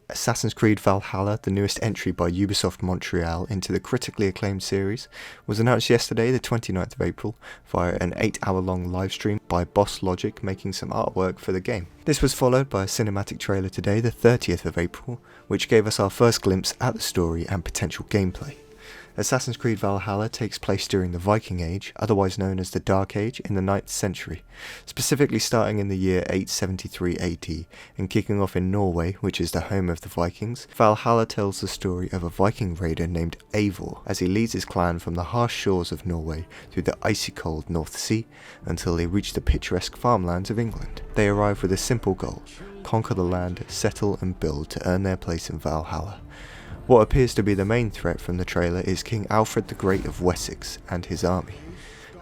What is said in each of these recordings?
Assassin's Creed Valhalla, the newest entry by Ubisoft Montreal into the critically acclaimed series, was announced yesterday, the 29th of April, via an 8-hour-long livestream by Boss Logic making some artwork for the game. This was followed by a cinematic trailer today, the 30th of April, which gave us our first glimpse at the story and potential gameplay. Assassin's Creed Valhalla takes place during the Viking Age, otherwise known as the Dark Age, in the 9th century, specifically starting in the year 873 AD and kicking off in Norway, which is the home of the Vikings. Valhalla tells the story of a Viking raider named Eivor as he leads his clan from the harsh shores of Norway through the icy cold North Sea until they reach the picturesque farmlands of England. They arrive with a simple goal: conquer the land, settle and build to earn their place in Valhalla. What appears to be the main threat from the trailer is King Alfred the Great of Wessex and his army.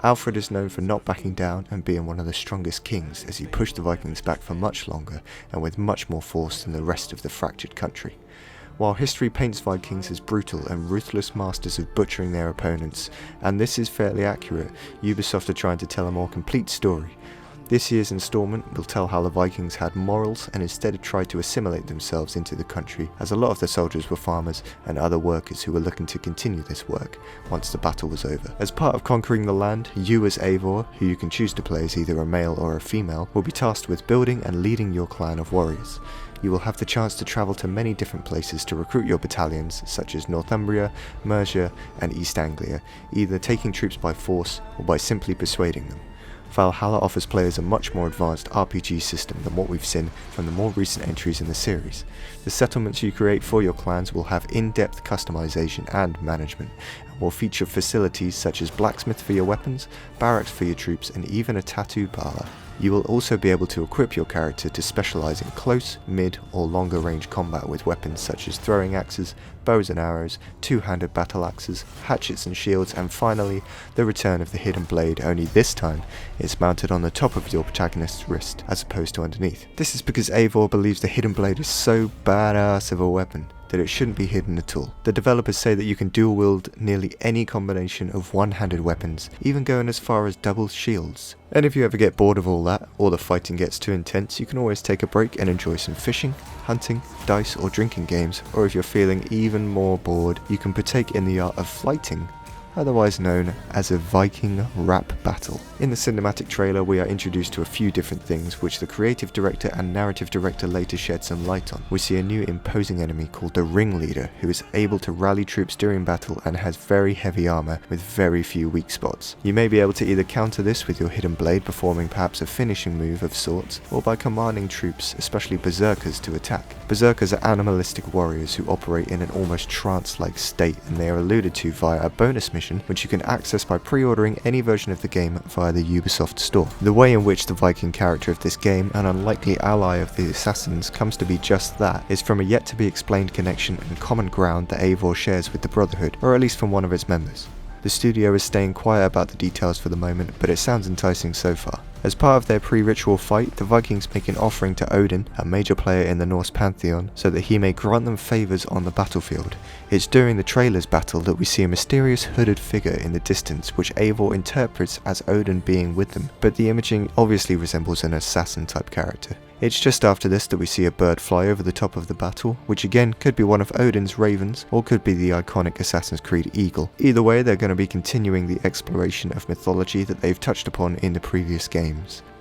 Alfred is known for not backing down and being one of the strongest kings as he pushed the Vikings back for much longer and with much more force than the rest of the fractured country. While history paints Vikings as brutal and ruthless masters of butchering their opponents, and this is fairly accurate, Ubisoft are trying to tell a more complete story. This year's installment will tell how the Vikings had morals and instead tried to assimilate themselves into the country, as a lot of the soldiers were farmers and other workers who were looking to continue this work once the battle was over. As part of conquering the land, you as Eivor, who you can choose to play as either a male or a female, will be tasked with building and leading your clan of warriors. You will have the chance to travel to many different places to recruit your battalions, such as Northumbria, Mercia and East Anglia, either taking troops by force or by simply persuading them. Valhalla offers players a much more advanced RPG system than what we've seen from the more recent entries in the series. The settlements you create for your clans will have in-depth customization and management, and will feature facilities such as blacksmith for your weapons, barracks for your troops, and even a tattoo parlor. You will also be able to equip your character to specialise in close, mid or longer range combat with weapons such as throwing axes, bows and arrows, two-handed battle axes, hatchets and shields, and finally, the return of the hidden blade, only this time it's mounted on the top of your protagonist's wrist as opposed to underneath. This is because Eivor believes the hidden blade is so badass of a weapon that it shouldn't be hidden at all. The developers say that you can dual wield nearly any combination of one-handed weapons, even going as far as double shields. And if you ever get bored of all that, or the fighting gets too intense, you can always take a break and enjoy some fishing, hunting, dice or drinking games, or if you're feeling even more bored, you can partake in the art of flighting, otherwise known as a Viking rap battle. In the cinematic trailer we are introduced to a few different things which the creative director and narrative director later shed some light on. We see a new imposing enemy called the Ringleader, who is able to rally troops during battle and has very heavy armor with very few weak spots. You may be able to either counter this with your hidden blade performing perhaps a finishing move of sorts, or by commanding troops, especially berserkers, to attack. Berserkers are animalistic warriors who operate in an almost trance-like state, and they are alluded to via a bonus mission which you can access by pre-ordering any version of the game via the Ubisoft store. The way in which the Viking character of this game, an unlikely ally of the assassins, comes to be just that is from a yet to be explained connection and common ground that Eivor shares with the Brotherhood, or at least from one of its members. The studio is staying quiet about the details for the moment, but it sounds enticing so far. As part of their pre-ritual fight, the Vikings make an offering to Odin, a major player in the Norse pantheon, so that he may grant them favours on the battlefield. It's during the trailer's battle that we see a mysterious hooded figure in the distance which Eivor interprets as Odin being with them, but the imaging obviously resembles an assassin type character. It's just after this that we see a bird fly over the top of the battle, which again could be one of Odin's ravens, or could be the iconic Assassin's Creed eagle. Either way, they're going to be continuing the exploration of mythology that they've touched upon in the previous games.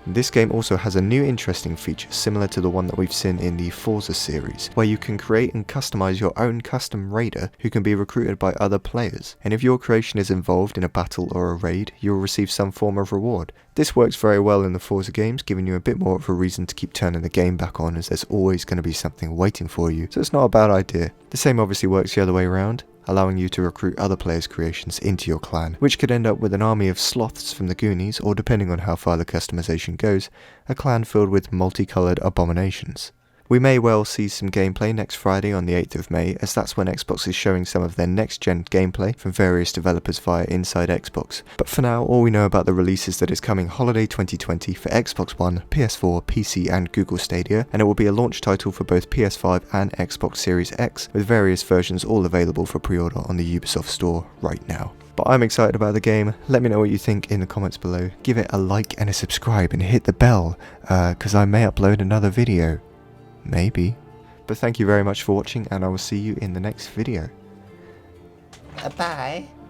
This game also has a new interesting feature similar to the one that we've seen in the Forza series, where you can create and customize your own custom raider who can be recruited by other players, and if your creation is involved in a battle or a raid, you'll receive some form of reward. This works very well in the Forza games, giving you a bit more of a reason to keep turning the game back on, as there's always going to be something waiting for you, so it's not a bad idea. The same obviously works the other way around, allowing you to recruit other players' creations into your clan, which could end up with an army of sloths from the Goonies, or depending on how far the customization goes, a clan filled with multicoloured abominations. We may well see some gameplay next Friday on the 8th of May, as that's when Xbox is showing some of their next-gen gameplay from various developers via Inside Xbox. But for now, all we know about the release is that it's coming holiday 2020 for Xbox One, PS4, PC and Google Stadia, and it will be a launch title for both PS5 and Xbox Series X, with various versions all available for pre-order on the Ubisoft store right now. But I'm excited about the game. Let me know what you think in the comments below. Give it a like and a subscribe and hit the bell, because I may upload another video. Maybe. But thank you very much for watching, and I will see you in the next video. Bye.